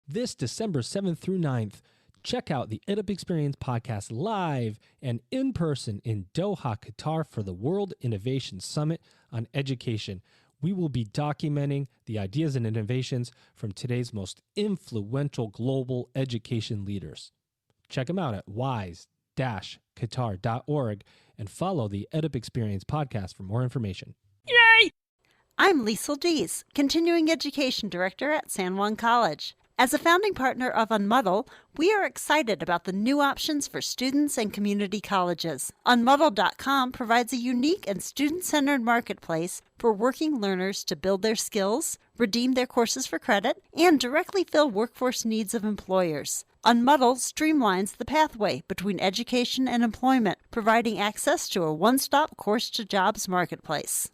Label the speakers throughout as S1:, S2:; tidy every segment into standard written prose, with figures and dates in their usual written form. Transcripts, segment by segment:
S1: this December 7th through 9th. Check out the EdUp Experience podcast live and in person in Doha, Qatar for the World Innovation Summit on Education. We will be documenting the ideas and innovations from today's most influential global education leaders. Check them out at wise-qatar.org and follow the EdUp Experience podcast for more information.
S2: Yay! I'm Liesl Dees, Continuing Education Director at San Juan College. As a founding partner of Unmuddle, we are excited about the new options for students and community colleges. Unmuddle.com provides a unique and student-centered marketplace for working learners to build their skills, redeem their courses for credit, and directly fill workforce needs of employers. Unmuddle streamlines the pathway between education and employment, providing access to a one-stop course-to-jobs marketplace.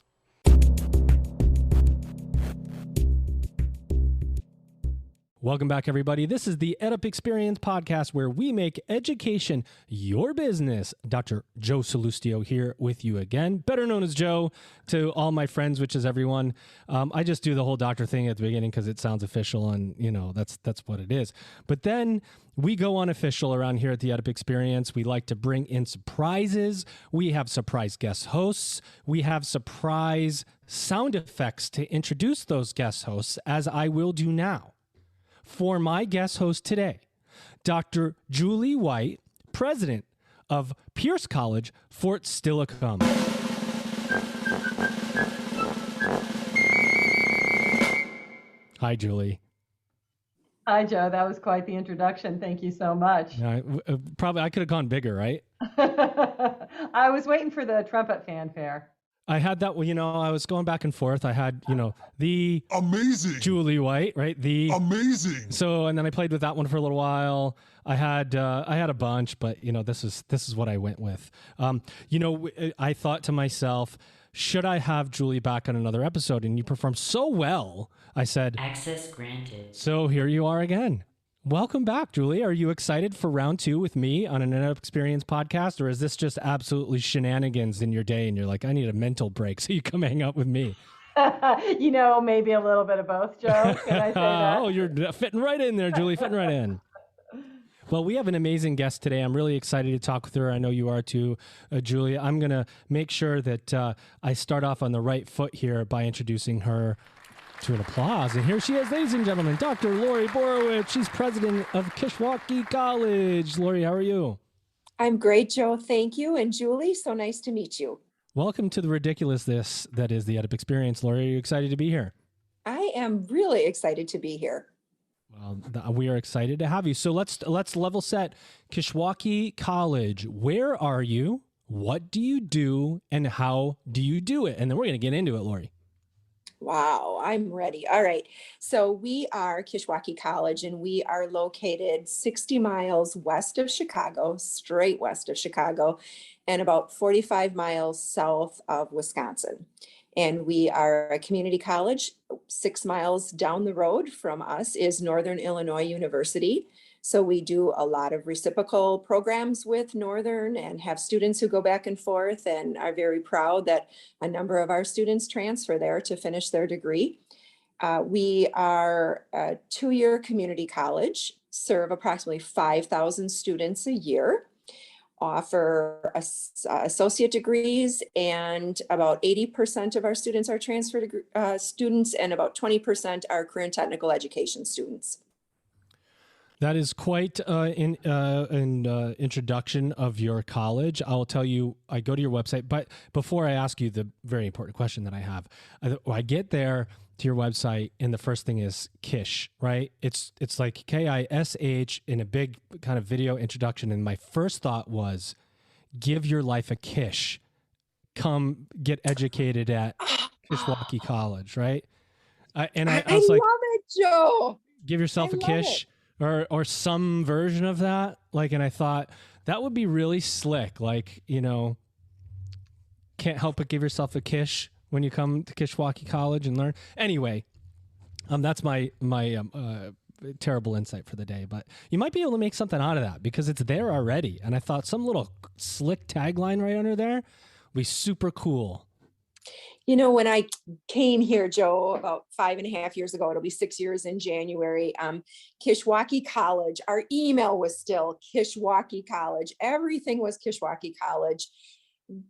S1: Welcome back, everybody. This is the EdUp Experience podcast where we make education your business. Dr. Joe Salustio here with you again, better known as Joe to all my friends, which is everyone. I just do the whole doctor thing at the beginning because it sounds official and, you know, that's what it is. But then we go unofficial around here at the EdUp Experience. We like to bring in surprises. We have surprise guest hosts. We have surprise sound effects to introduce those guest hosts, as I will do now. For my guest host today, Dr. Julie White, president of Pierce College, Fort Steilacoom. Hi, Julie.
S3: Hi, Joe. That was quite the introduction. Thank you so much.
S1: Probably I could have gone bigger, right?
S3: I was waiting for the trumpet fanfare.
S1: I had that, you know, I was going back and forth. I had, you know, the
S4: amazing
S1: Julie White, right? The
S4: amazing.
S1: So, and then I played with that one for a little while. I had a bunch, but you know, this is what I went with. You know, I thought to myself, should I have Julie back on another episode? And you performed so well. I said,
S5: access granted.
S1: So here you are again. Welcome back, Julie. Are you excited for round 2 with me on an EdUp Experience podcast, or is this just absolutely shenanigans in your day and you're like, I need a mental break, so you come hang out with me?
S3: You know, maybe a little bit of both, Joe. Can I say that?
S1: Oh, you're fitting right in there, Julie, fitting right in. Well, we have an amazing guest today. I'm really excited to talk with her. I know you are too, Julie. I'm going to make sure that I start off on the right foot here by introducing her to an applause. And here she is, ladies and gentlemen, Dr. Laurie Borowicz. She's president of Kishwaukee College. Laurie, how are you?
S6: I'm great, Joe. Thank you. And Julie, so nice to meet you.
S1: Welcome to the ridiculousness that is the EdUp Experience. Laurie, are you excited to be here?
S6: I am really excited to be here.
S1: Well, we are excited to have you. So let's level set. Kishwaukee College, where are you? What do you do? And how do you do it? And then we're going to get into it, Laurie.
S6: Wow, I'm ready. All right. So we are Kishwaukee College, and we are located 60 miles west of Chicago, straight west of Chicago, and about 45 miles south of Wisconsin. And we are a community college. 6 miles down the road from us is Northern Illinois University. So we do a lot of reciprocal programs with Northern and have students who go back and forth, and are very proud that a number of our students transfer there to finish their degree. We are a 2-year community college, serve approximately 5,000 students a year, offer associate degrees, and about 80% of our students are transfer students, and about 20% are career and technical education students.
S1: That is quite an introduction of your college. I will tell you, I go to your website, but before I ask you the very important question that I have, I get there to your website, and the first thing is KISH, right? It's like KISH in a big kind of video introduction, and my first thought was, give your life a KISH. Come get educated at Kishwaukee College, right? I was like,
S6: love it, Joe.
S1: Give yourself a KISH. Or some version of that. Like, and I thought that would be really slick. Like, you know, can't help but give yourself a KISH when you come to Kishwaukee College and learn. Anyway, that's my terrible insight for the day. But you might be able to make something out of that because it's there already. And I thought some little slick tagline right under there would be super cool.
S6: When I came here, Joe, about 5.5 years ago, it'll be 6 years in January, Kishwaukee College, our email was still Kishwaukee College. Everything was Kishwaukee College,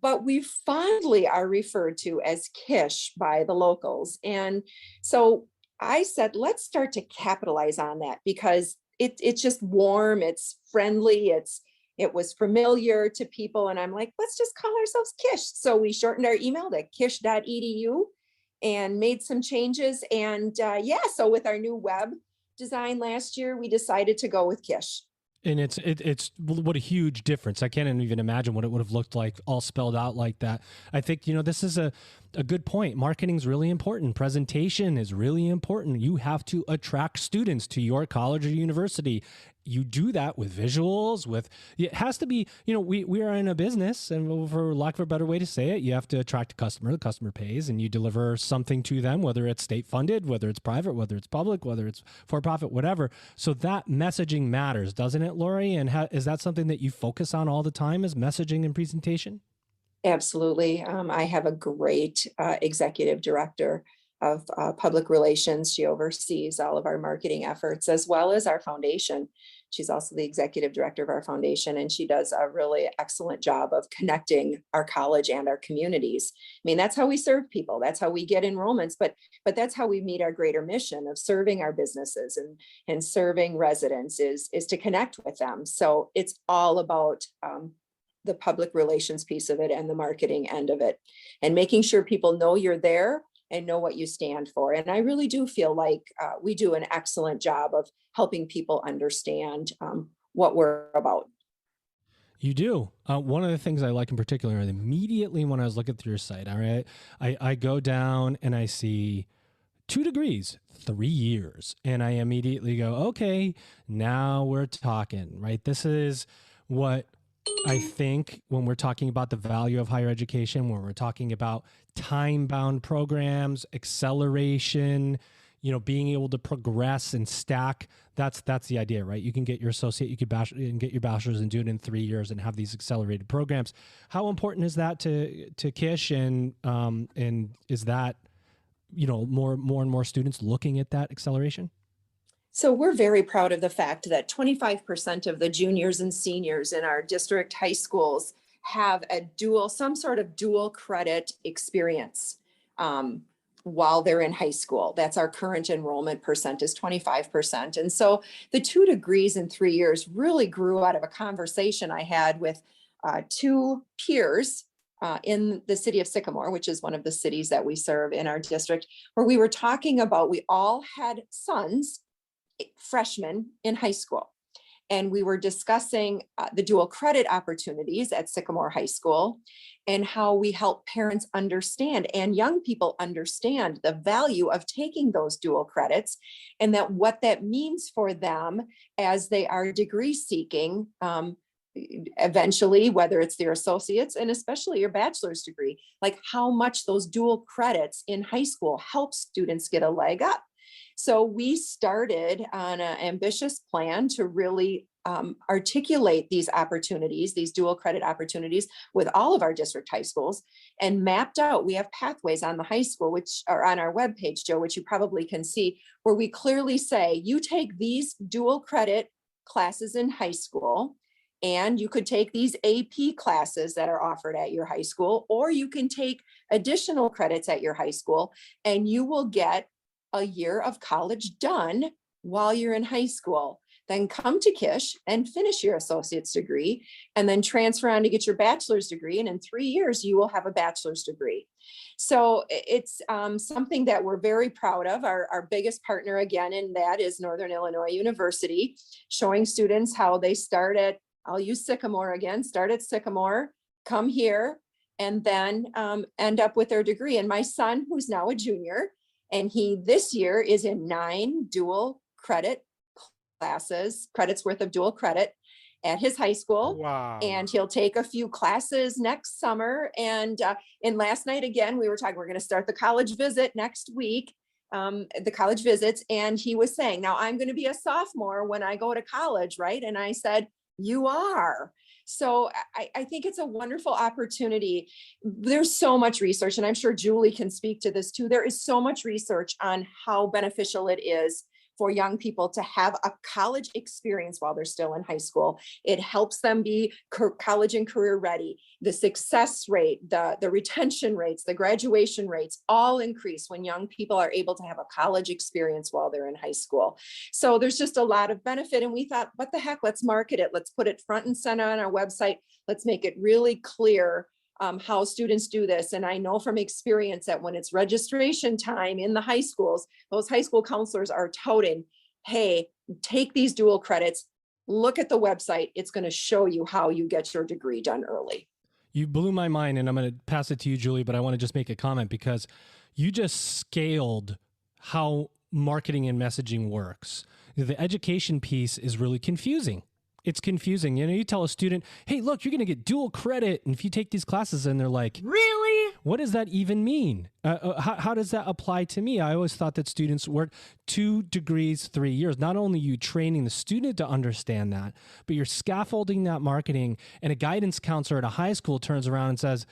S6: but we fondly are referred to as KISH by the locals. And so I said, let's start to capitalize on that, because it's just warm, it's friendly, it was familiar to people. And I'm like, let's just call ourselves KISH. So we shortened our email to kish.edu and made some changes. And so with our new web design last year, we decided to go with KISH.
S1: And it's what a huge difference. I can't even imagine what it would have looked like all spelled out like that. I think, this is a good point. Marketing is really important. Presentation is really important. You have to attract students to your college or university. You do that with visuals, it has to be, we are in a business, and for lack of a better way to say it, you have to attract a customer, the customer pays, and you deliver something to them, whether it's state funded, whether it's private, whether it's public, whether it's for profit, whatever. So that messaging matters, doesn't it, Laurie? And is that something that you focus on all the time, is messaging and presentation?
S6: Absolutely. I have a great executive director of public relations. She oversees all of our marketing efforts as well as our foundation. She's also the executive director of our foundation, and she does a really excellent job of connecting our college and our communities. I mean, that's how we serve people. That's how we get enrollments, but that's how we meet our greater mission of serving our businesses and serving residents is to connect with them. So it's all about the public relations piece of it and the marketing end of it, and making sure people know you're there and know what you stand for. And I really do feel like we do an excellent job of helping people understand what we're about.
S1: You do. One of the things I like in particular, immediately when I was looking through your site, all right, I go down and I see 2 degrees, 3 years. And I immediately go, okay, now we're talking, right? This is what I think when we're talking about the value of higher education, when we're talking about time-bound programs, acceleration, being able to progress and stack, that's the idea, right? You can get your associate, you could get your bachelor's and do it in 3 years and have these accelerated programs. How important is that to KISH, and is that, more and more students looking at that acceleration?
S6: So we're very proud of the fact that 25% of the juniors and seniors in our district high schools have some sort of dual credit experience while they're in high school. That's our current enrollment percent, is 25%. And so the 2 degrees in 3 years really grew out of a conversation I had with 2 peers in the city of Sycamore, which is one of the cities that we serve in our district, where we were talking about, we all had sons, freshmen in high school. And we were discussing the dual credit opportunities at Sycamore High School and how we help parents understand and young people understand the value of taking those dual credits, and that what that means for them as they are degree seeking eventually, whether it's their associates and especially your bachelor's degree, like how much those dual credits in high school help students get a leg up. So we started on an ambitious plan to really articulate these opportunities, these dual credit opportunities with all of our district high schools, and mapped out, we have pathways on the high school, which are on our webpage, Joe, which you probably can see, where we clearly say, you take these dual credit classes in high school, and you could take these AP classes that are offered at your high school, or you can take additional credits at your high school, and you will get a year of college done while you're in high school. Then come to KISH and finish your associate's degree, and then transfer on to get your bachelor's degree. And in 3 years, you will have a bachelor's degree. So it's something that we're very proud of. Our biggest partner again in that is Northern Illinois University, showing students how they start at, I'll use Sycamore again, start at Sycamore, come here, and then end up with their degree. And my son, who's now a junior, and he this year is in 9 dual credit credits worth of dual credit at his high school.
S4: Wow.
S6: And he'll take a few classes next summer. And last night, again, we were talking, we're going to start the college visit next week, the college visits. And he was saying, now I'm going to be a sophomore when I go to college, right? And I said, you are. So I think it's a wonderful opportunity. There's so much research, and I'm sure Julie can speak to this too. There is so much research on how beneficial it is for young people to have a college experience while they're still in high school. It helps them be college and career ready. The success rate, the retention rates, the graduation rates all increase when young people are able to have a college experience while they're in high school. So there's just a lot of benefit. And we thought, what the heck, let's market it. Let's put it front and center on our website. Let's make it really clear how students do this. And I know from experience that when it's registration time in the high schools, those high school counselors are touting, hey, take these dual credits, look at the website. It's going to show you how you get your degree done early.
S1: You blew my mind, and I'm going to pass it to you, Julie, but I want to just make a comment because you just scaled how marketing and messaging works. The education piece is really confusing. It's confusing. You know, you tell a student, hey, look, you're going to get dual credit. And if you take these classes, and they're like, really? What does that even mean? How does that apply to me? I always thought that students work 2 degrees, 3 years. Not only are you training the student to understand that, but you're scaffolding that marketing. And a guidance counselor at a high school turns around and says,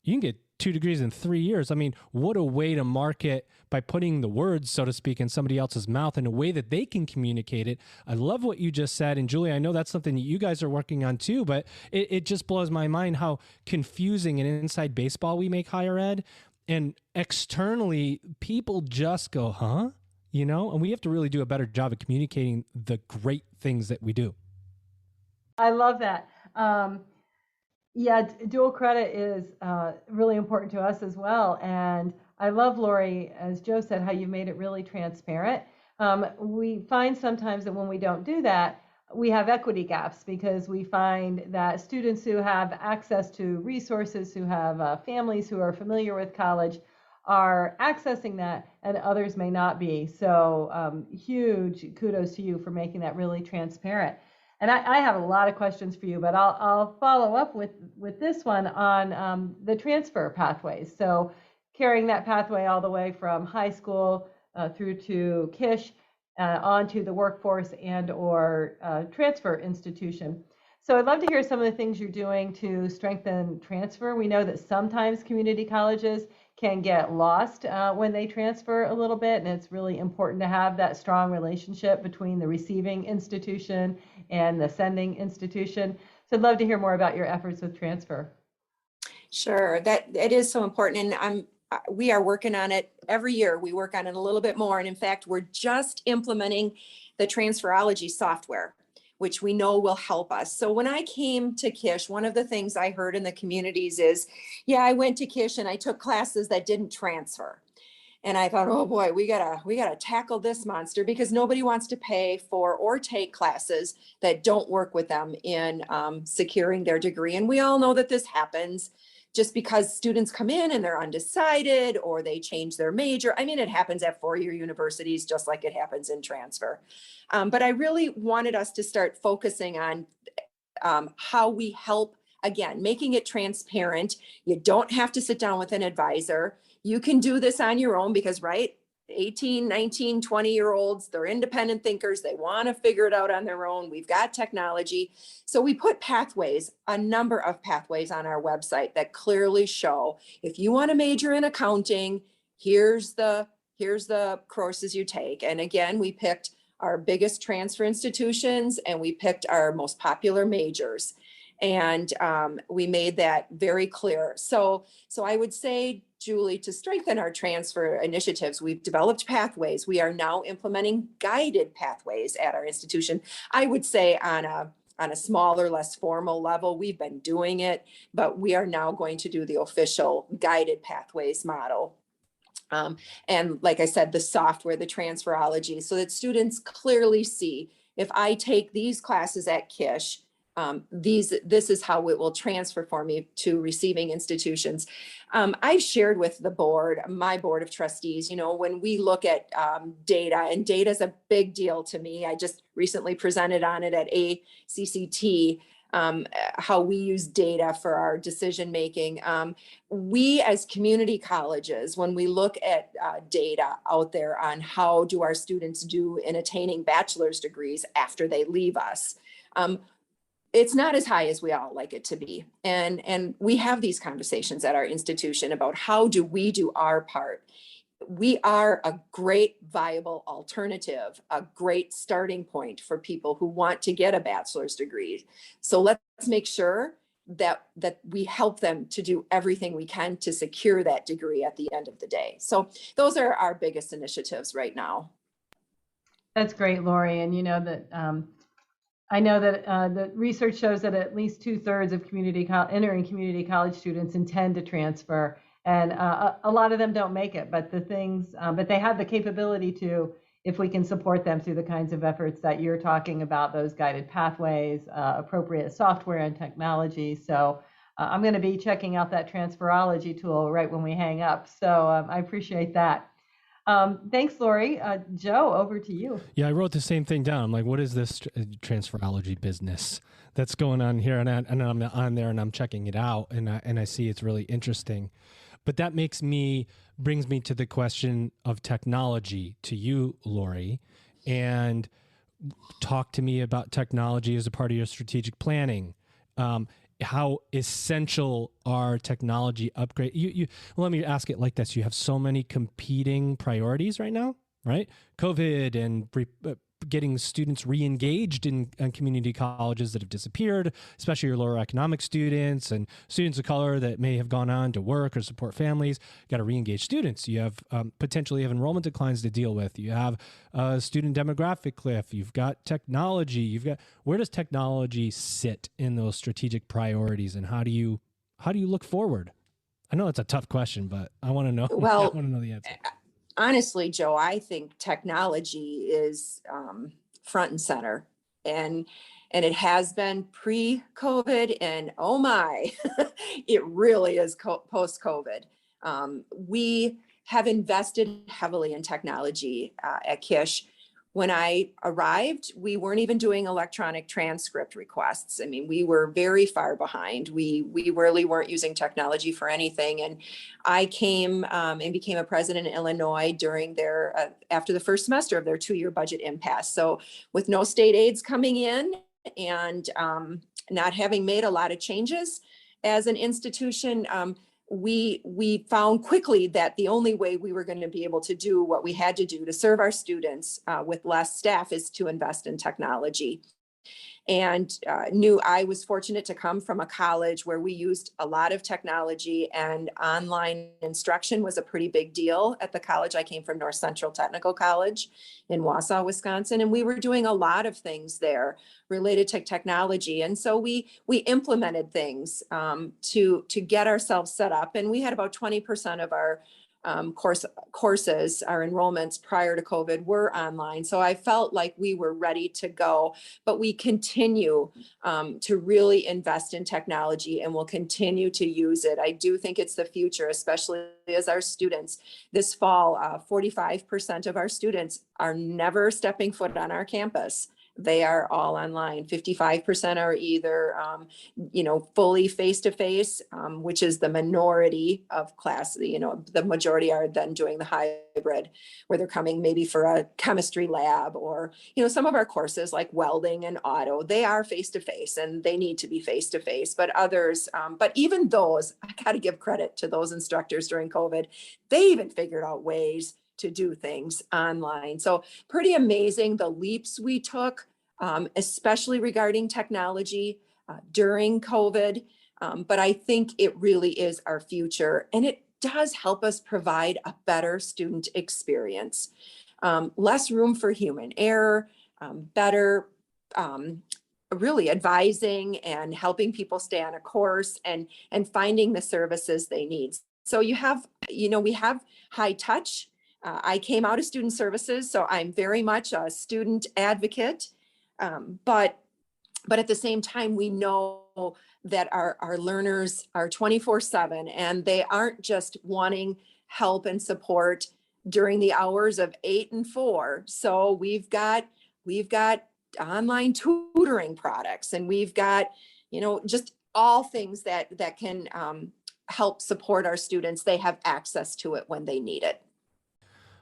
S1: you can get 2 degrees in 3 years. I mean, what a way to market by putting the words, so to speak, in somebody else's mouth in a way that they can communicate it. I love what you just said. And Julie, I know that's something that you guys are working on too, but it just blows my mind how confusing and inside baseball we make higher ed. And externally, people just go, huh? You know, and we have to really do a better job of communicating the great things that we do.
S3: I love that. Yeah, dual credit is really important to us as well. And I love, Laurie, as Joe said, how you made it really transparent. We find sometimes that when we don't do that, we have equity gaps because we find that students who have access to resources, who have families who are familiar with college, are accessing that, and others may not be. So huge kudos to you for making that really transparent. And I have a lot of questions for you, but I'll follow up with this one on the transfer pathways. So carrying that pathway all the way from high school through to KISH, onto the workforce and or transfer institution. So I'd love to hear some of the things you're doing to strengthen transfer. We know that sometimes community colleges can get lost when they transfer a little bit, and it's really important to have that strong relationship between the receiving institution and the sending institution. So I'd love to hear more about your efforts with transfer.
S6: Sure, that it is so important, and we are working on it every year. We work on it a little bit more, and in fact, we're just implementing the transferology software, which we know will help us. So when I came to KISH, one of the things I heard in the communities is, yeah, I went to KISH and I took classes that didn't transfer. And I thought, oh boy, we gotta tackle this monster, because nobody wants to pay for or take classes that don't work with them in securing their degree. And we all know that this happens just because students come in and they're undecided or they change their major. I mean, it happens at four-year universities just like it happens in transfer. But I really wanted us to start focusing on how we help, again, making it transparent. You don't have to sit down with an advisor. You can do this on your own because, right, 18, 19, 20-year-olds, they're independent thinkers. They want to figure it out on their own. We've got technology. So we put pathways, a number of pathways on our website that clearly show, if you want to major in accounting, here's the courses you take. And again, we picked our biggest transfer institutions and we picked our most popular majors. And we made that very clear. So I would say, Julie, to strengthen our transfer initiatives, we've developed pathways. We are now implementing guided pathways at our institution. I would say on a smaller, less formal level, we've been doing it, but we are now going to do the official guided pathways model. And like I said, the software, the transferology, so that students clearly see, if I take these classes at KISH, this is how it will transfer for me to receiving institutions. I've shared with the board, my board of trustees, when we look at data, and data is a big deal to me. I just recently presented on it at ACCT, how we use data for our decision making. We as community colleges, when we look at data out there on how do our students do in attaining bachelor's degrees after they leave us, It's not as high as we all like it to be. And we have these conversations at our institution about how do we do our part. We are a great viable alternative, a great starting point for people who want to get a bachelor's degree. So let's make sure that we help them to do everything we can to secure that degree at the end of the day. So those are our biggest initiatives right now.
S3: That's great, Laurie. And you know that I know that the research shows that at least 2/3 of entering community college students intend to transfer, and a lot of them don't make it. But but they have the capability to, if we can support them through the kinds of efforts that you're talking about, those guided pathways, appropriate software and technology. So I'm going to be checking out that transferology tool right when we hang up. So I appreciate that. Thanks, Laurie. Joe, over to you.
S1: Yeah, I wrote the same thing down. I'm like, what is this transferology business that's going on here? And I'm on there and I'm checking it out, and I see it's really interesting. But that brings me to the question of technology to you, Laurie, and talk to me about technology as a part of your strategic planning. How essential are technology upgrade? Let me ask it like this. You have so many competing priorities right now, right? COVID and getting students re-engaged in community colleges that have disappeared, especially your lower economic students and students of color that may have gone on to work or support families. You got to re-engage students. You have potentially have enrollment declines to deal with. You have a student demographic cliff. You've got technology. Where does technology sit in those strategic priorities, and how do you look forward? I know it's a tough question, but I want to know.
S6: Well,
S1: I want to know the answer.
S6: Honestly, Joe, I think technology is front and center, and it has been pre-COVID, and oh my, it really is post-COVID. We have invested heavily in technology at KISH. When I arrived, we weren't even doing electronic transcript requests. I mean, we were very far behind. We really weren't using technology for anything. And I came and became a president in Illinois during after the first semester of their 2-year budget impasse. So with no state aids coming in and not having made a lot of changes as an institution, we found quickly that the only way we were going to be able to do what we had to do to serve our students with less staff is to invest in technology. And I was fortunate to come from a college where we used a lot of technology, and online instruction was a pretty big deal at the college. I came from North Central Technical College in Wausau, Wisconsin, and we were doing a lot of things there related to technology. And so we implemented things to get ourselves set up. And we had about 20% of our courses, our enrollments prior to COVID were online. So I felt like we were ready to go, but we continue to really invest in technology, and we'll continue to use it. I do think it's the future, especially as our students this fall, 45% of our students are never stepping foot on our campus. They are all online. 55% are either, fully face-to-face, which is the minority of class. The majority are then doing the hybrid, where they're coming maybe for a chemistry lab, or, some of our courses like welding and auto, they are face-to-face and they need to be face-to-face. But others, but even those, I got to give credit to those instructors during COVID. They even figured out ways to do things online. So pretty amazing the leaps we took, especially regarding technology during COVID. But I think it really is our future, and it does help us provide a better student experience. Less room for human error, better really advising and helping people stay on a course and finding the services they need. So we have high touch. I came out of student services, so I'm very much a student advocate. But at the same time, we know that our learners are 24/7, and they aren't just wanting help and support during the hours of 8 and 4. So we've got online tutoring products, and we've got, just all things that can help support our students. They have access to it when they need it.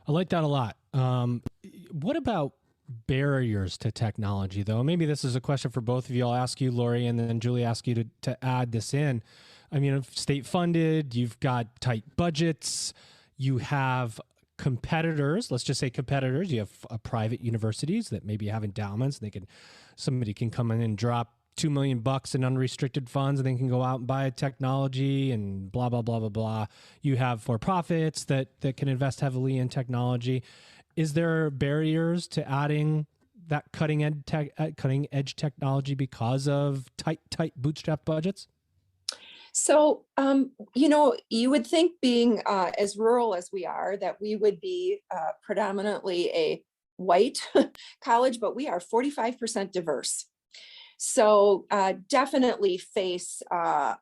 S1: I like that a lot. What about barriers to technology, though? Maybe this is a question for both of you. I'll ask you, Laurie, and then Julie, ask you to add this in. I mean, state funded, you've got tight budgets, you have competitors. Let's just say competitors. You have private universities that maybe have endowments, and somebody can come in and drop $2 million in unrestricted funds, and they can go out and buy a technology and blah, blah, blah, blah, blah. You have for-profits that can invest heavily in technology. Is there barriers to adding that cutting edge technology because of tight bootstrap budgets?
S6: So, you would think being as rural as we are, that we would be predominantly a white college, but we are 45% diverse. So definitely face a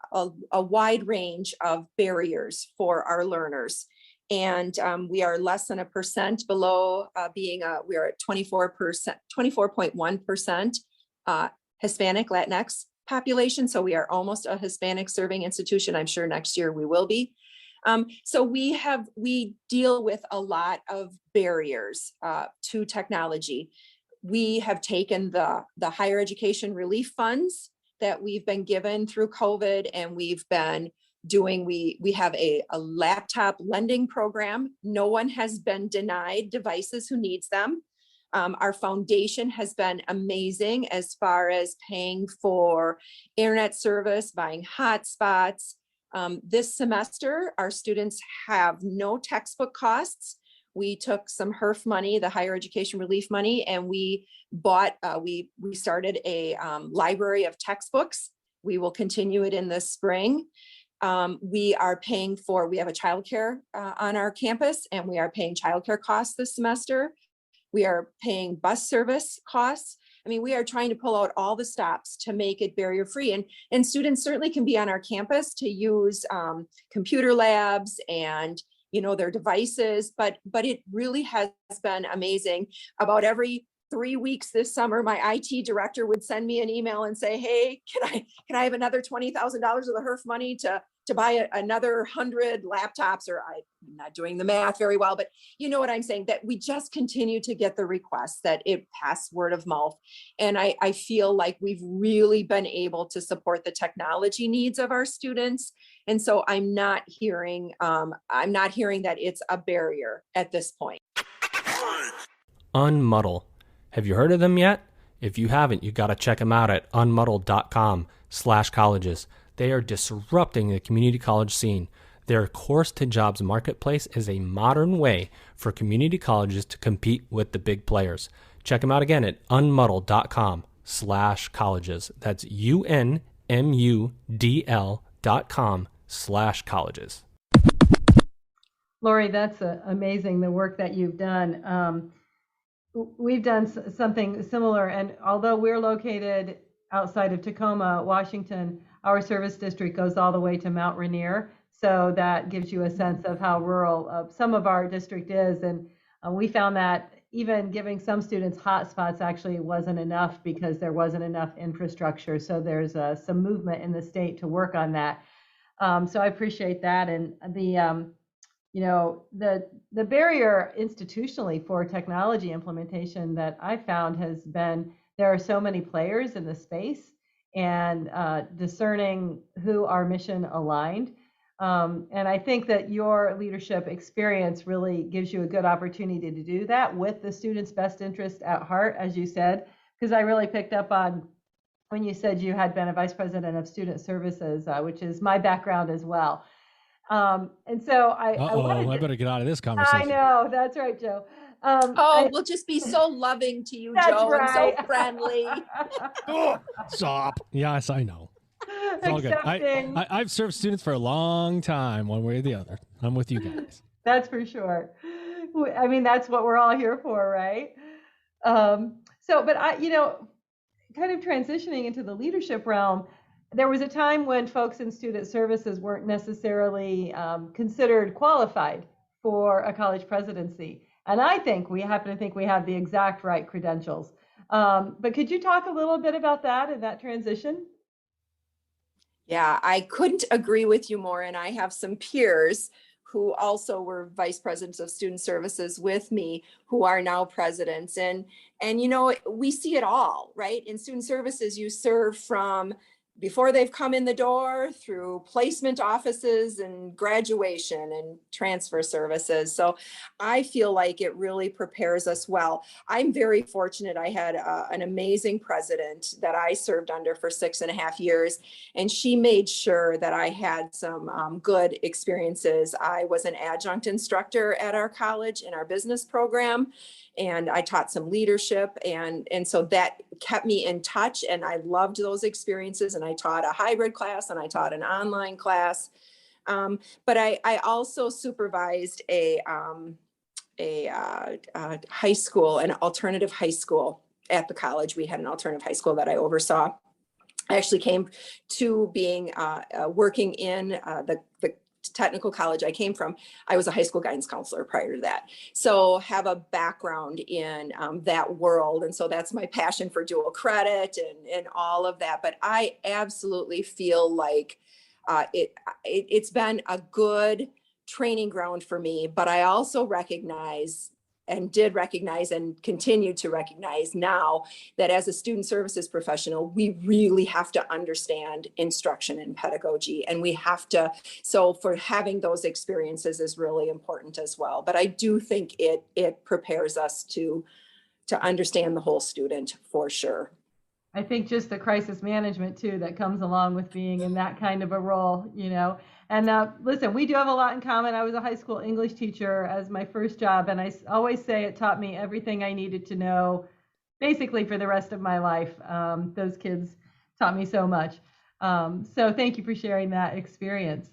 S6: wide range of barriers for our learners. And we are less than 1% below we are at 24.1% Hispanic Latinx population. So we are almost a Hispanic serving institution. I'm sure next year we will be. So we deal with a lot of barriers to technology. We have taken the higher education relief funds that we've been given through COVID, and we've been doing, we have a laptop lending program. No one has been denied devices who needs them. Our foundation has been amazing as far as paying for internet service, buying hotspots. This semester, our students have no textbook costs. We took some HERF money, the higher education relief money, and we bought, we started a library of textbooks. We will continue it in the spring. We have a childcare on our campus, and we are paying childcare costs this semester. We are paying bus service costs. I mean, we are trying to pull out all the stops to make it barrier free. And students certainly can be on our campus to use computer labs and their devices, but it really has been amazing. About every 3 weeks this summer, my IT director would send me an email and say, "Hey, can I have another $20,000 of the HERF money to buy another 100 laptops?" Or I'm not doing the math very well, but you know what I'm saying, that we just continue to get the requests, that it pass word of mouth. And I feel like we've really been able to support the technology needs of our students. And so I'm not hearing that it's a barrier at this point.
S1: Unmuddle. Have you heard of them yet? If you haven't, you got to check them out at unmuddle.com/colleges. They are disrupting the community college scene. Their course to jobs marketplace is a modern way for community colleges to compete with the big players. Check them out again at unmuddle.com/colleges. That's unmuddl.com/colleges.
S3: Laurie, that's amazing, the work that you've done. We've done something similar, and although we're located outside of Tacoma, Washington, our service district goes all the way to Mount Rainier. So that gives you a sense of how rural some of our district is. And we found that even giving some students hotspots actually wasn't enough because there wasn't enough infrastructure. So there's some movement in the state to work on that. So I appreciate that. And the barrier institutionally for technology implementation that I found has been, there are so many players in the space, and discerning who are mission aligned. And I think that your leadership experience really gives you a good opportunity to do that with the student's best interest at heart, as you said, because I really picked up on when you said you had been a vice president of student services, which is my background as well. And so I
S1: better get out of this conversation.
S3: I know, that's right, Joe.
S6: We'll just be so loving to you, Joe,
S3: right.
S6: and so friendly.
S1: Stop. Yes, I know. It's all good. I've served students for a long time, one way or the other. I'm with you guys.
S3: That's for sure. I mean, that's what we're all here for, right? But kind of transitioning into the leadership realm, there was a time when folks in student services weren't necessarily considered qualified for a college presidency. And I think we happen to think we have the exact right credentials. But could you talk a little bit about that and that transition?
S6: Yeah, I couldn't agree with you more. And I have some peers who also were vice presidents of student services with me, who are now presidents. And you know, we see it all, right? In student services, you serve from before they've come in the door through placement offices and graduation and transfer services. So I feel like it really prepares us well. I'm very fortunate. I had an amazing president that I served under for 6.5 years, and she made sure that I had some good experiences. I was an adjunct instructor at our college in our business program, and I taught some leadership, and so that kept me in touch, and I loved those experiences. And I taught a hybrid class and I taught an online class, but I also supervised a high school, an alternative high school at the college. We had an alternative high school that I oversaw. I actually came to being working in the technical college I came from. I was a high school guidance counselor prior to that. So have a background in that world. And so that's my passion for dual credit and all of that. But I absolutely feel like it's been a good training ground for me. But I also recognize and did recognize and continue to recognize now that as a student services professional, we really have to understand instruction and pedagogy, and we have to, so for having those experiences is really important as well. But I do think it prepares us to understand the whole student for sure.
S3: I think just the crisis management too that comes along with being in that kind of a role, you know. And listen, we do have a lot in common. I was a high school English teacher as my first job, and I always say it taught me everything I needed to know, basically for the rest of my life. Those kids taught me so much. So thank you for sharing that experience.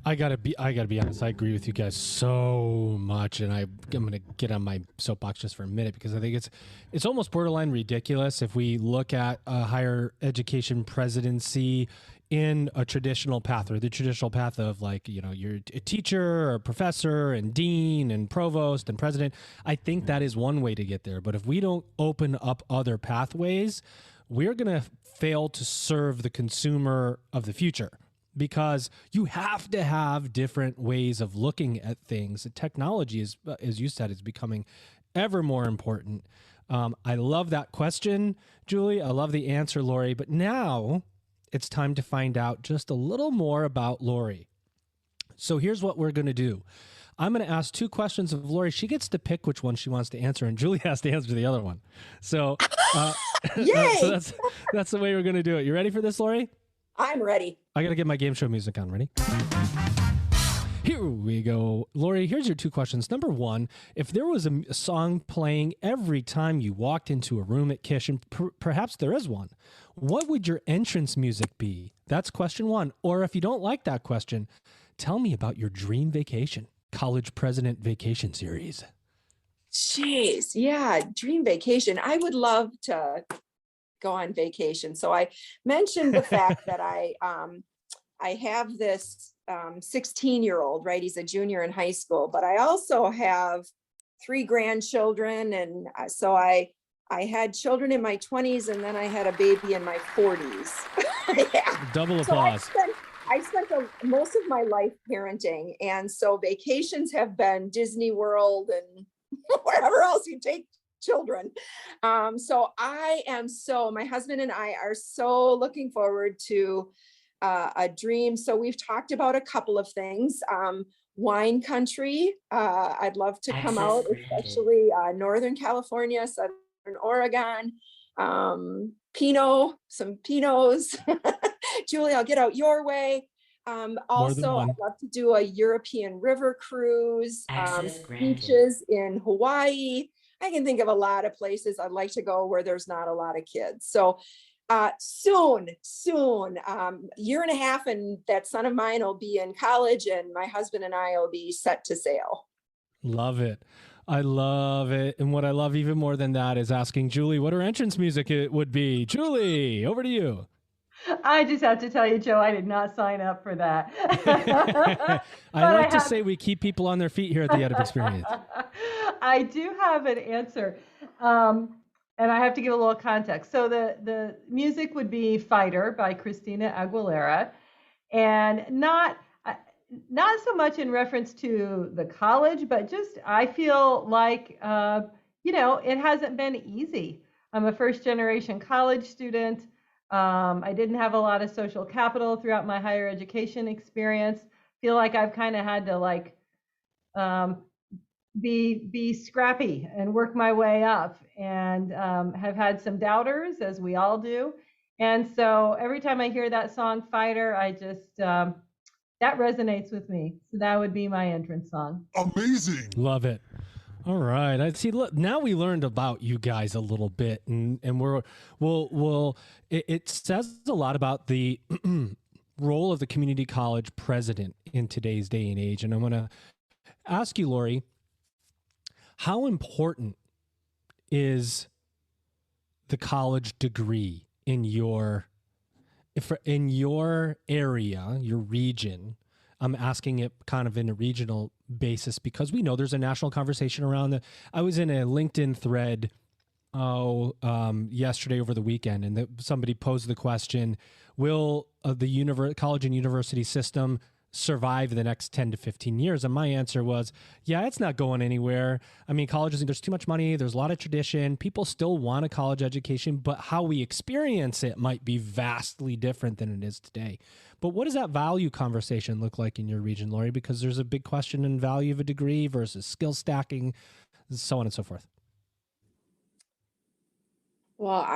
S1: I gotta be honest. I agree with you guys so much, and I'm gonna get on my soapbox just for a minute because I think it's almost borderline ridiculous if we look at a higher education presidency in a traditional path, or the traditional path of, like, you know, you're a teacher or a professor and dean and provost and president. I think that is one way to get there. But if we don't open up other pathways, we're gonna fail to serve the consumer of the future. Because you have to have different ways of looking at things. Technology is, as you said, is becoming ever more important. I love that question, Julie. I love the answer, Laurie. But now it's time to find out just a little more about Laurie. So here's what we're going to do. I'm going to ask 2 questions of Laurie. She gets to pick which one she wants to answer, and Julie has to answer the other one. So, so that's the way we're going to do it. You ready for this, Laurie?
S6: I'm ready.
S1: I got to get my game show music on. Ready? Here we go. Laurie, here's your 2 questions. Number 1, if there was a song playing every time you walked into a room at KISH, and perhaps there is one, what would your entrance music be? That's question 1. Or if you don't like that question, tell me about your dream vacation. College President Vacation Series.
S6: Jeez. Yeah. Dream vacation. I would love to go on vacation. So I mentioned the fact that I have this 16-year-old, right? He's a junior in high school, but I also have 3 grandchildren. And so I had children in my 20s, and then I had a baby in my 40s. Yeah.
S1: Double applause.
S6: So I spent most of my life parenting. And so vacations have been Disney World and wherever else you take children. So my husband and I are so looking forward to a dream. So we've talked about a couple of things. Wine country. I'd love to come out, especially Northern California, Southern Oregon. Some Pinots. Julie, I'll get out your way. Also, I'd love to do a European river cruise, beaches in Hawaii. I can think of a lot of places I'd like to go where there's not a lot of kids. So soon, year and a half, and that son of mine will be in college, and my husband and I will be set to sail.
S1: Love it. I love it. And what I love even more than that is asking Julie what her entrance music it would be. Julie, over to you.
S3: I just have to tell you, Joe, I did not sign up for that.
S1: I like to say we keep people on their feet here at the EdUp Experience.
S3: I do have an answer, and I have to give a little context. So the music would be Fighter by Christina Aguilera, and not so much in reference to the college, but just I feel like, it hasn't been easy. I'm a first generation college student. I didn't have a lot of social capital throughout my higher education experience. Feel like I've kind of had to um, be scrappy and work my way up, and have had some doubters, as we all do. And so every time I hear that song Fighter, I just that resonates with me. So that would be my entrance song.
S4: Amazing.
S1: Love it. All right. I see. Look, now we learned about you guys a little bit, and it says a lot about the role of the community college president in today's day and age. And I'm going to ask you, Laurie, how important is the college degree in your area, your region? I'm asking it kind of in a regional basis because we know there's a national conversation around I was in a LinkedIn thread yesterday over the weekend, and somebody posed the question, will the college and university system survive the next 10 to 15 years? And my answer was, yeah, it's not going anywhere. I mean, colleges, there's too much money. There's a lot of tradition. People still want a college education, but how we experience it might be vastly different than it is today. But what does that value conversation look like in your region, Laurie? Because there's a big question in value of a degree versus skill stacking, so on and so forth.
S6: Well,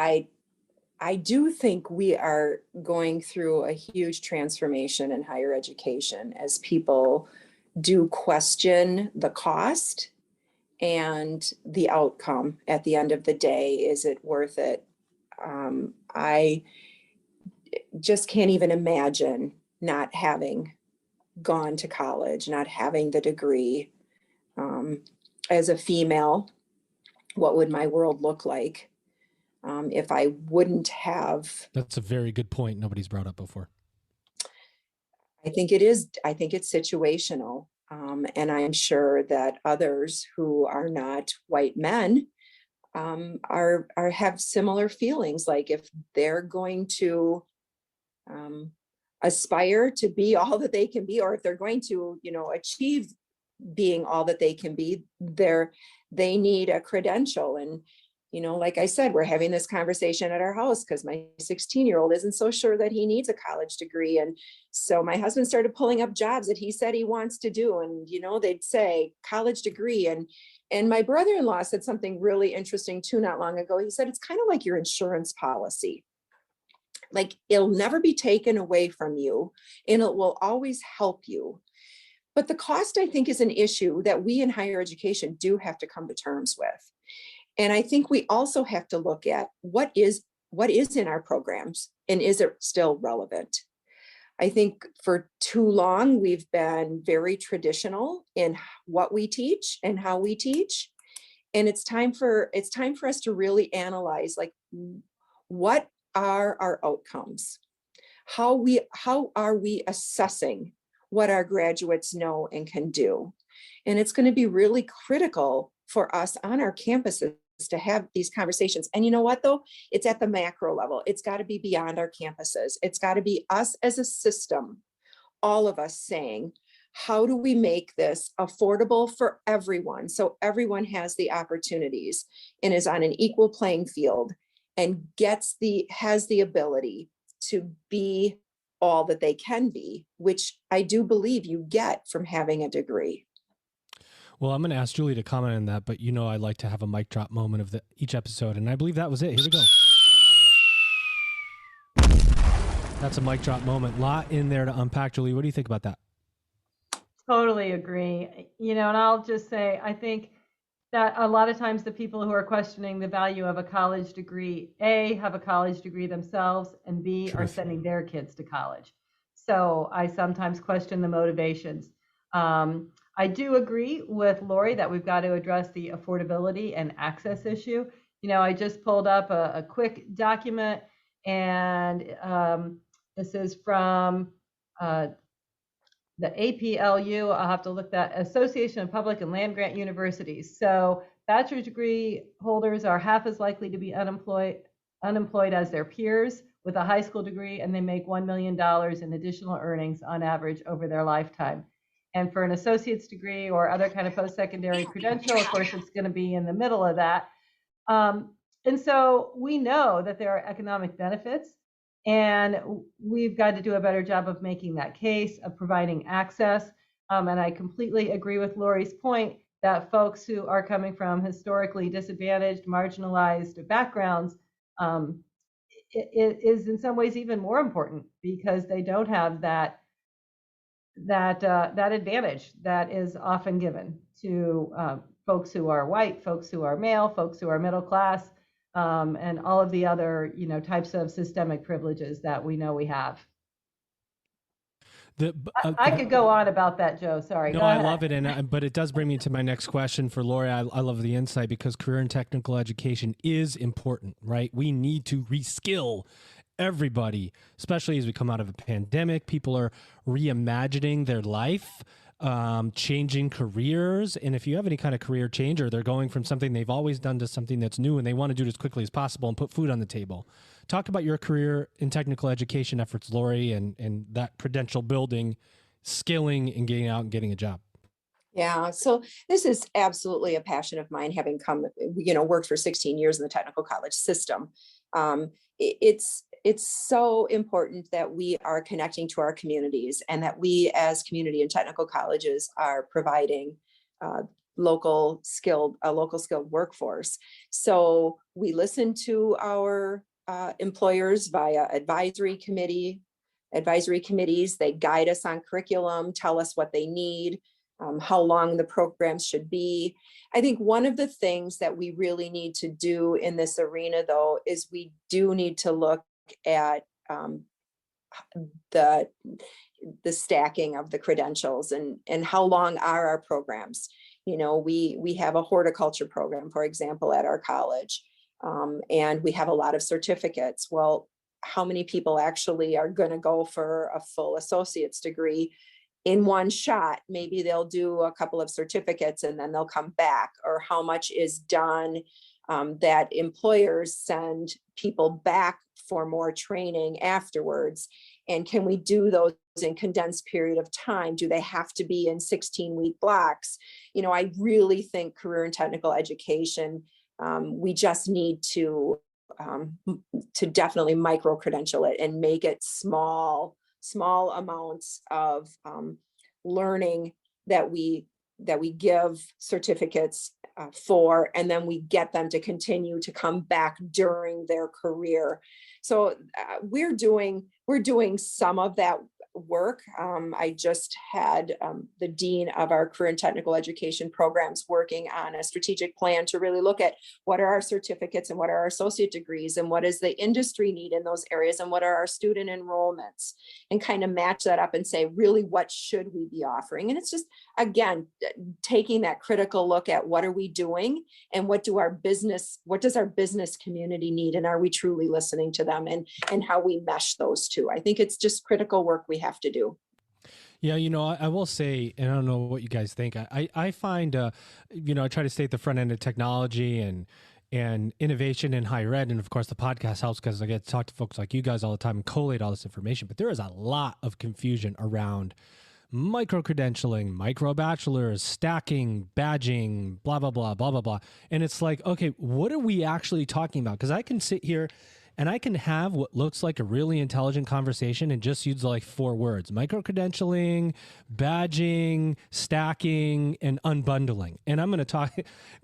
S6: I do think we are going through a huge transformation in higher education as people do question the cost and the outcome at the end of the day. Is it worth it? I just can't even imagine not having gone to college, not having the degree. As a female, what would my world look like? If I wouldn't have.
S1: That's a very good point. Nobody's brought up before.
S6: I think it is. I think it's situational. And I'm sure that others who are not white men have similar feelings. Like if they're going to aspire to be all that they can be, or if they're going to, achieve being all that they can be, they need a credential. And like I said, we're having this conversation at our house because my 16-year-old isn't so sure that he needs a college degree. And so my husband started pulling up jobs that he said he wants to do. And, they'd say college degree. And my brother-in-law said something really interesting too, not long ago. He said, it's kind of like your insurance policy. Like it'll never be taken away from you and it will always help you. But the cost, I think, is an issue that we in higher education do have to come to terms with. And I think we also have to look at what is in our programs and is it still relevant? I think for too long, we've been very traditional in what we teach and how we teach. And it's time for us to really analyze, like, what are our outcomes? How are we assessing what our graduates know and can do? And it's going to be really critical for us on our campuses to have these conversations. And you know what, though? It's at the macro level. It's got to be beyond our campuses. It's got to be us as a system, all of us saying, how do we make this affordable for everyone so everyone has the opportunities and is on an equal playing field and has the ability to be all that they can be, which I do believe you get from having a degree.
S1: Well, I'm going to ask Julie to comment on that, but I like to have a mic drop moment of each episode, and I believe that was it. Here we go. That's a mic drop moment. Lot in there to unpack. Julie, what do you think about that?
S3: Totally agree. And I'll just say, I think that a lot of times the people who are questioning the value of a college degree, A, have a college degree themselves, and B, are sending their kids to college. So I sometimes question the motivations. I do agree with Laurie that we've got to address the affordability and access issue. I just pulled up a quick document, and this is from the APLU. I'll have to look that Association of Public and Land Grant Universities. So bachelor's degree holders are half as likely to be unemployed unemployed as their peers with a high school degree, and they make $1 million in additional earnings on average over their lifetime. And for an associate's degree or other kind of post-secondary credential, of course, it's going to be in the middle of that. And so we know that there are economic benefits, and we've got to do a better job of making that case, of providing access. And I completely agree with Laurie's point that folks who are coming from historically disadvantaged, marginalized backgrounds, it is in some ways even more important because they don't have that advantage that is often given to folks who are white, folks who are male, folks who are middle class, and all of the other types of systemic privileges that we know we have. I could go on about that, Joe. Sorry.
S1: No, I love it, but it does bring me to my next question for Laurie. I love the insight because career and technical education is important, right? We need to reskill everybody, especially as we come out of a pandemic. People are reimagining their life, changing careers. And if you have any kind of career change, or they're going from something they've always done to something that's new and they want to do it as quickly as possible and put food on the table. Talk about your career in technical education efforts, Laurie, and that credential building, skilling, and getting out and getting a job.
S6: Yeah, so this is absolutely a passion of mine, having worked for 16 years in the technical college system. It's so important that we are connecting to our communities and that we as community and technical colleges are providing a local skilled workforce. So we listen to our employers via advisory committees. They guide us on curriculum, tell us what they need, how long the programs should be. I think one of the things that we really need to do in this arena, though, is we do need to look at the stacking of the credentials and how long are our programs. We have a horticulture program, for example, at our college, and we have a lot of certificates. Well, how many people actually are going to go for a full associate's degree in one shot? Maybe they'll do a couple of certificates and then they'll come back. Or how much is done that employers send people back for more training afterwards? And can we do those in condensed period of time? Do they have to be in 16-week blocks? I really think career and technical education, we just need to definitely micro-credential it and make it small amounts of learning that we give certificates for, and then we get them to continue to come back during their career. So we're doing some of that work. I just had the dean of our career and technical education programs working on a strategic plan to really look at what are our certificates and what are our associate degrees and what is the industry need in those areas and what are our student enrollments, and kind of match that up and say, really, what should we be offering? And it's just, again, taking that critical look at what are we doing and what does our business community need, and are we truly listening to them, and how we mesh those two. I think it's just critical work we have to do.
S1: Yeah, I will say, and I don't know what you guys think, I find, I try to stay at the front end of technology and innovation in higher ed. And of course, the podcast helps because I get to talk to folks like you guys all the time and collate all this information. But there is a lot of confusion around micro-credentialing, micro-bachelors, stacking, badging, blah, blah, blah, blah, blah, blah. And it's like, okay, what are we actually talking about? Because I can sit here and I can have what looks like a really intelligent conversation and just use like 4 words: micro-credentialing, badging, stacking, and unbundling. And I'm going to talk,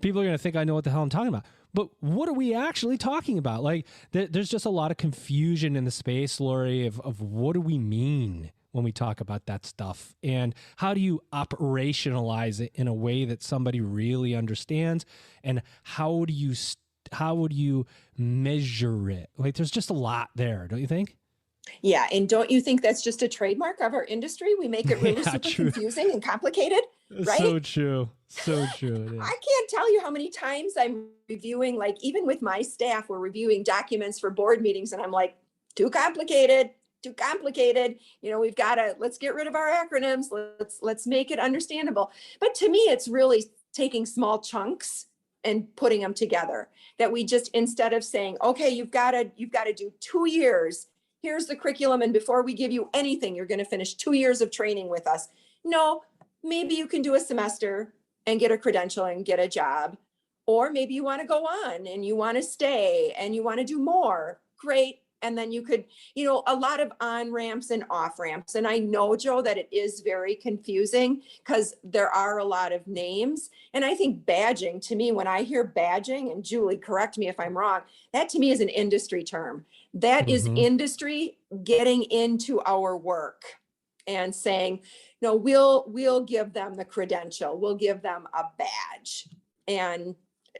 S1: people are going to think I know what the hell I'm talking about. But what are we actually talking about? Like, there's just a lot of confusion in the space, Laurie, of what do we mean when we talk about that stuff? And how do you operationalize it in a way that somebody really understands? And how would you measure it? Like, there's just a lot there, don't you think?
S6: Yeah. And don't you think that's just a trademark of our industry? We make it really super confusing and complicated, right?
S1: So true. So true.
S6: I can't tell you how many times I'm reviewing, like even with my staff, we're reviewing documents for board meetings and I'm like, too complicated. We've got to, let's get rid of our acronyms. Let's make it understandable. But to me, it's really taking small chunks and putting them together. That we just, instead of saying, okay, you've got to do 2 years, here's the curriculum, and before we give you anything, you're going to finish 2 years of training with us. No, maybe you can do a semester and get a credential and get a job. Or maybe you want to go on and you want to stay and you want to do more. Great. And then you could, a lot of on ramps and off ramps. And I know, Joe, that it is very confusing because there are a lot of names. And I think badging, to me, when I hear badging, and Julie, correct me if I'm wrong, that to me is an industry term. That is industry getting into our work and saying, no, we'll give them the credential. We'll give them a badge. And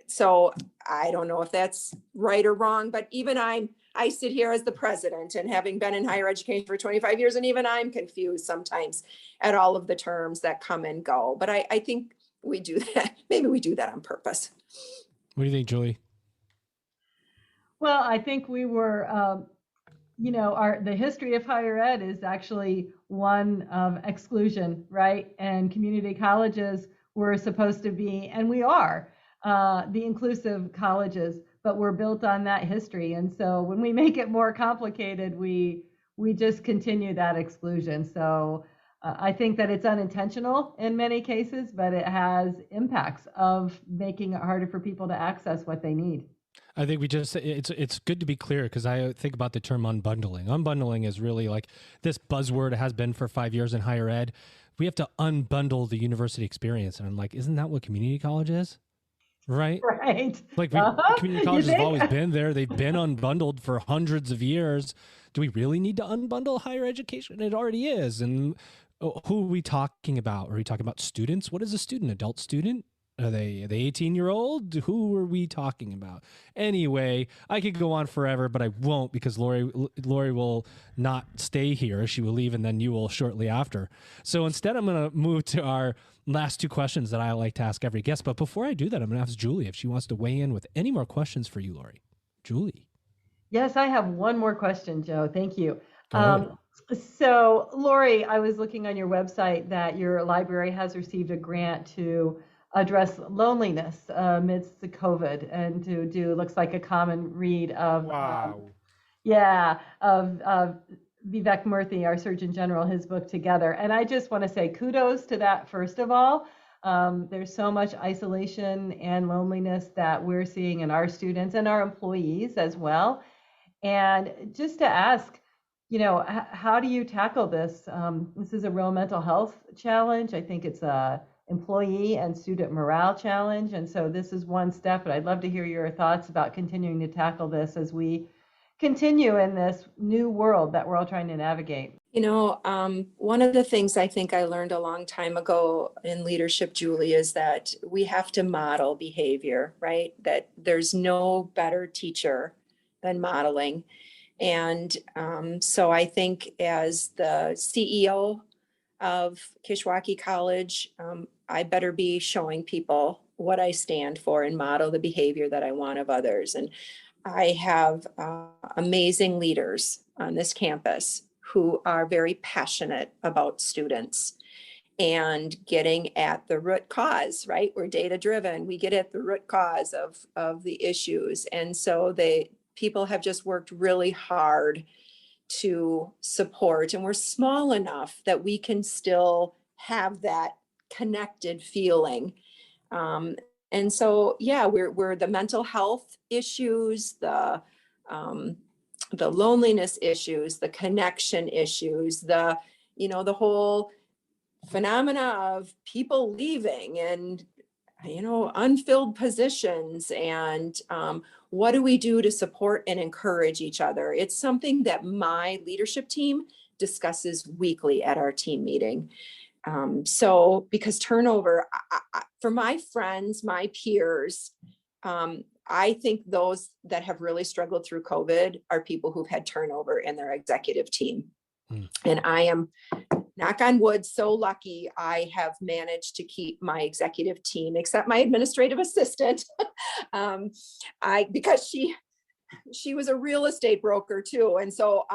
S6: so I don't know if that's right or wrong, but even I sit here as the president and having been in higher education for 25 years, and even I'm confused sometimes at all of the terms that come and go. But I think we do that. Maybe we do that on purpose.
S1: What do you think, Julie?
S3: Well, I think we were, the history of higher ed is actually one of exclusion, right? And community colleges were supposed to be, and we are, the inclusive colleges, but we're built on that history. And so when we make it more complicated, we just continue that exclusion. So I think that it's unintentional in many cases, but it has impacts of making it harder for people to access what they need.
S1: I think it's good to be clear, because I think about the term unbundling. Unbundling is really like this buzzword. It has been for 5 years in higher ed. We have to unbundle the university experience. And I'm like, isn't that what community college is? Right. Like community colleges have always been there. They've been unbundled for hundreds of years. Do we really need to unbundle higher education? It already is. And who are we talking about? Are we talking about students? What is a student? Adult student? Are they 18-year-old? Who are we talking about? Anyway, I could go on forever, but I won't, because Laurie will not stay here. She will leave, and then you will shortly after. So instead, I'm going to move to our last two questions that I like to ask every guest. But before I do that, I'm going to ask Julie if she wants to weigh in with any more questions for you, Laurie. Julie.
S3: Yes, I have one more question, Joe. Thank you. So, Laurie, I was looking on your website that your library has received a grant to address loneliness amidst the COVID, and to do, looks like, a common read of, of Vivek Murthy, our Surgeon General, his book Together. And I just want to say kudos to that, first of all. There's so much isolation and loneliness that we're seeing in our students and our employees as well. And just to ask, how do you tackle this? This is a real mental health challenge. I think it's a employee and student morale challenge. And so this is one step, but I'd love to hear your thoughts about continuing to tackle this as we continue in this new world that we're all trying to navigate.
S6: One of the things I think I learned a long time ago in leadership, Julie, is that we have to model behavior, right? That there's no better teacher than modeling. And so I think as the CEO of Kishwaukee College, I better be showing people what I stand for and model the behavior that I want of others. And I have amazing leaders on this campus who are very passionate about students and getting at the root cause, right? We're data driven. We get at the root cause of the issues. And so people have just worked really hard to support, and we're small enough that we can still have that connected feeling. And so, yeah, we're the mental health issues, the loneliness issues, the connection issues, the whole phenomena of people leaving and, unfilled positions, and what do we do to support and encourage each other? It's something that my leadership team discusses weekly at our team meeting. So because turnover, for my friends, my peers, I think those that have really struggled through COVID are people who've had turnover in their executive team. And I am, knock on wood, so lucky I have managed to keep my executive team, except my administrative assistant, because she was a real estate broker too. And so,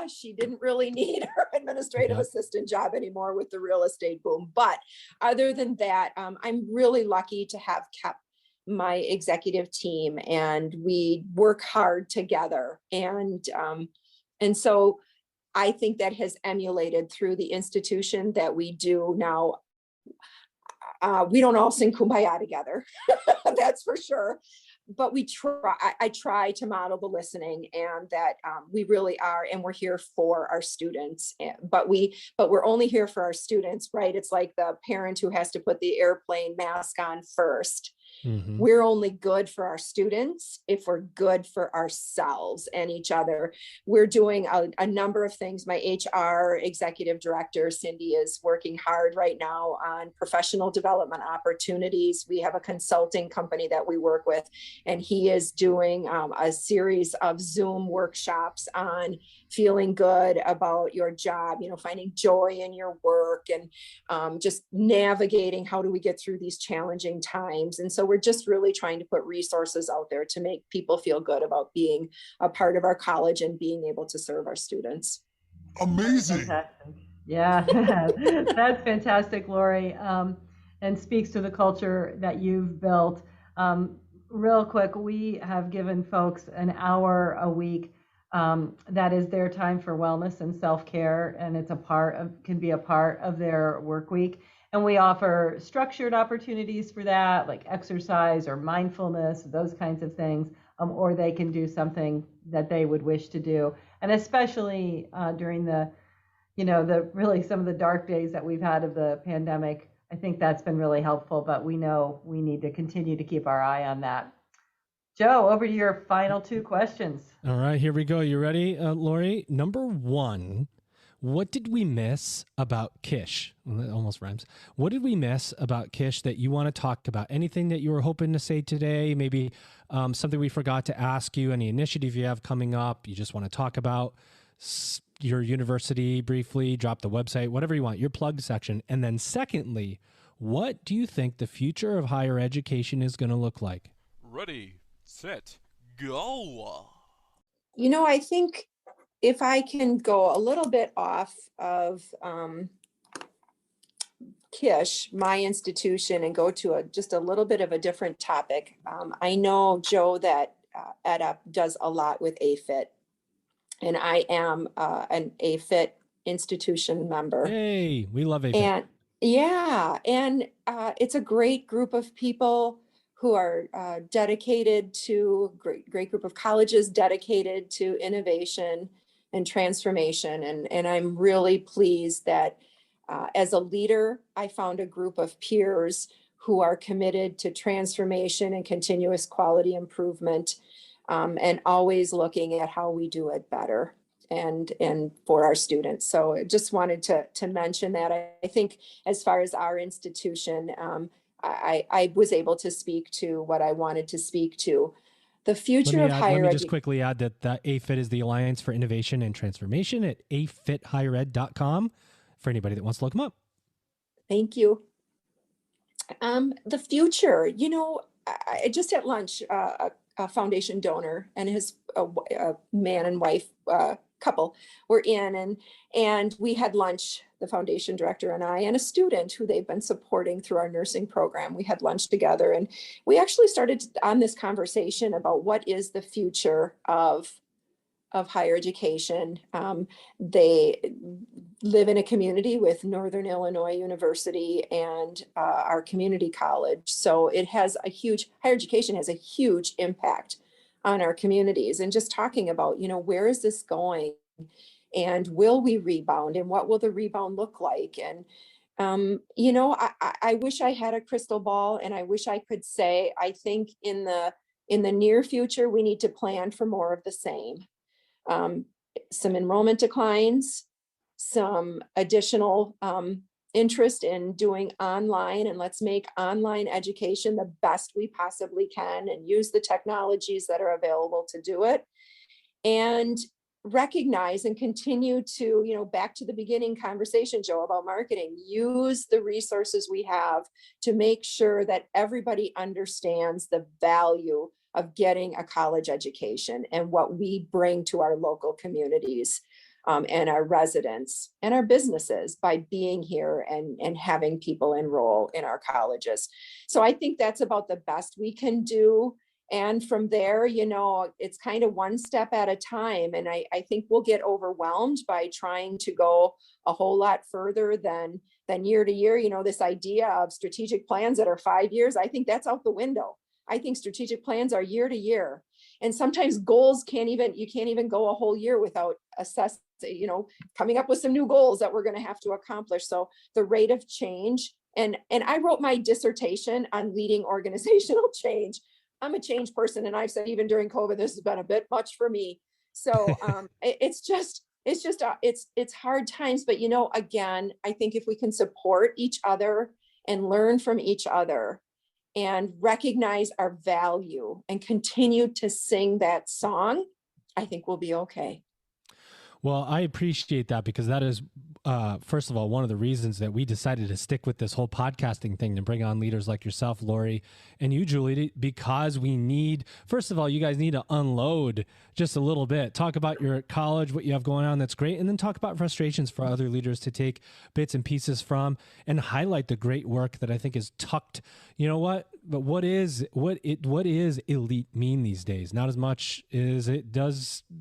S6: she didn't really need her administrative assistant job anymore with the real estate boom. But other than that, I'm really lucky to have kept my executive team, and we work hard together. And so I think that has emulated through the institution that we do now. We don't all sing Kumbaya together, that's for sure. But we try, I try to model the listening, and that we really are, and we're here for our students. But we're only here for our students, right? It's like the parent who has to put the airplane mask on first.
S1: Mm-hmm.
S6: We're only good for our students if we're good for ourselves and each other. We're doing a number of things. My HR executive director, Cindy, is working hard right now on professional development opportunities. We have a consulting company that we work with, and he is doing a series of Zoom workshops on feeling good about your job, finding joy in your work, and just navigating how do we get through these challenging times. And so we're just really trying to put resources out there to make people feel good about being a part of our college and being able to serve our students.
S4: Amazing.
S3: Fantastic. Yeah, that's fantastic, Laurie, and speaks to the culture that you've built. Real quick, we have given folks an hour a week. That is their time for wellness and self-care, and it's can be a part of their work week. And we offer structured opportunities for that, like exercise or mindfulness, those kinds of things, or they can do something that they would wish to do. And especially during the really some of the dark days that we've had of the pandemic, I think that's been really helpful, but we know we need to continue to keep our eye on that. Joe, over to your final two questions.
S1: All right, here we go. You ready, Laurie? Number one, what did we miss about KISH? Well, that almost rhymes. What did we miss about KISH that you want to talk about? Anything that you were hoping to say today? Maybe something we forgot to ask you, any initiative you have coming up, you just want to talk about your university briefly, drop the website, whatever you want, your plug section. And then secondly, what do you think the future of higher education is going to look like?
S4: Ready, set, go.
S6: I think if I can go a little bit off of KISH, my institution, and go to just a little bit of a different topic. I know, Joe, that EdUp does a lot with AFIT, and I am an AFIT institution member.
S1: Hey, we love AFIT.
S6: And yeah, and it's a great group of people who are dedicated to, great group of colleges dedicated to innovation and transformation. And I'm really pleased that as a leader, I found a group of peers who are committed to transformation and continuous quality improvement, and always looking at how we do it better and for our students. So I just wanted to mention that. I think as far as our institution, I was able to speak to what I wanted to speak to. The future of higher education.
S1: Let me just quickly add that AFIT is the Alliance for Innovation and Transformation at afithighered.com for anybody that wants to look them up.
S6: Thank you. The future, I just had lunch, a foundation donor and his man and wife couple were in, and we had lunch, the foundation director and I, and a student who they've been supporting through our nursing program. We had lunch together, and we actually started on this conversation about what is the future of higher education. They live in a community with Northern Illinois University and our community college. So higher education has a huge impact on our communities. And just talking about, where is this going? And will we rebound? And what will the rebound look like? And, I wish I had a crystal ball, and I wish I could say, I think in the near future, we need to plan for more of the same. Some enrollment declines, some additional interest in doing online, and let's make online education the best we possibly can and use the technologies that are available to do it. And recognize and continue to, back to the beginning conversation, Joe, about marketing, use the resources we have to make sure that everybody understands the value of getting a college education and what we bring to our local communities. and our residents and our businesses by being here and having people enroll in our colleges. So I think that's about the best we can do. And from there, it's kind of one step at a time. And I think we'll get overwhelmed by trying to go a whole lot further than year to year. This idea of strategic plans that are 5 years, I think that's out the window. I think strategic plans are year to year. And sometimes goals you can't even go a whole year without coming up with some new goals that we're going to have to accomplish. So the rate of change, and I wrote my dissertation on leading organizational change. I'm a change person, and I've said even during COVID, this has been a bit much for me. So it's hard times, but again, I think if we can support each other and learn from each other and recognize our value and continue to sing that song, I think we'll be okay.
S1: Well, I appreciate that, because that is, first of all, one of the reasons that we decided to stick with this whole podcasting thing, to bring on leaders like yourself, Laurie, and you, Julie, because we need, first of all, you guys need to unload just a little bit. Talk about your college, what you have going on, that's great, and then talk about frustrations for other leaders to take bits and pieces from, and highlight the great work that I think is tucked. You know what? But what is elite mean these days? Not as much as it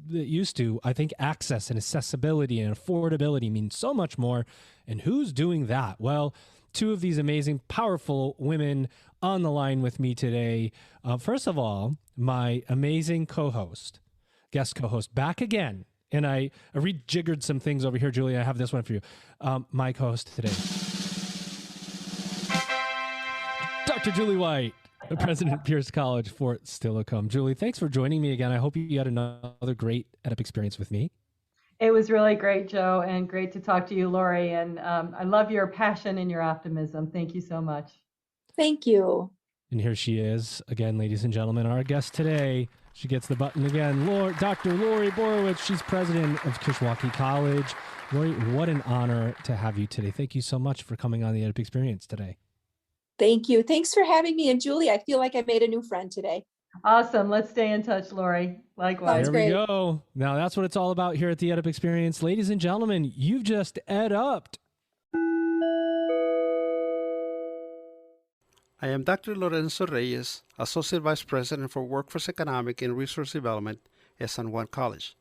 S1: used to. I think access and accessibility and affordability mean so much more. And who's doing that? Well, two of these amazing, powerful women on the line with me today. First of all, my amazing guest co-host, back again. And I rejiggered some things over here, Julie. I have this one for you. My co-host today, Dr. Julie White, the president of Pierce College, Fort Steilacoom. Julie, thanks for joining me again. I hope you had another great EdUp experience with me.
S3: It was really great, Joe, and great to talk to you, Laurie. And I love your passion and your optimism. Thank you so much.
S6: Thank you.
S1: And here she is again, ladies and gentlemen, our guest today. She gets the button again. Dr. Laurie Borowicz. She's president of Kishwaukee College. Laurie, what an honor to have you today. Thank you so much for coming on the EdUp experience today.
S6: Thank you. Thanks for having me. And Julie, I feel like I made a new friend today.
S3: Awesome. Let's stay in touch, Laurie. Likewise.
S1: There we go. Now that's what it's all about here at the EdUp Experience. Ladies and gentlemen, you've just EdUp'd.
S5: I am Dr. Lorenzo Reyes, Associate Vice President for Workforce Economic and Resource Development at San Juan College.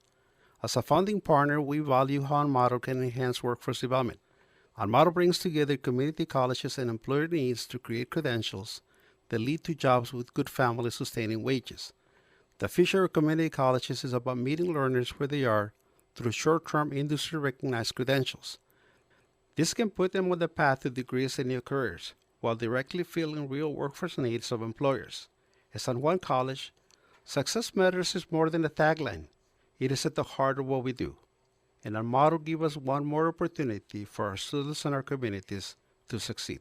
S5: As a founding partner, we value how Unmodel can enhance workforce development. Unmodel brings together community colleges and employer needs to create credentials that lead to jobs with good family-sustaining wages. The future of community colleges is about meeting learners where they are through short-term industry-recognized credentials. This can put them on the path to degrees and new careers, while directly filling real workforce needs of employers. At San Juan College, success matters is more than a tagline. It is at the heart of what we do. And our model gives us one more opportunity for our students and our communities to succeed.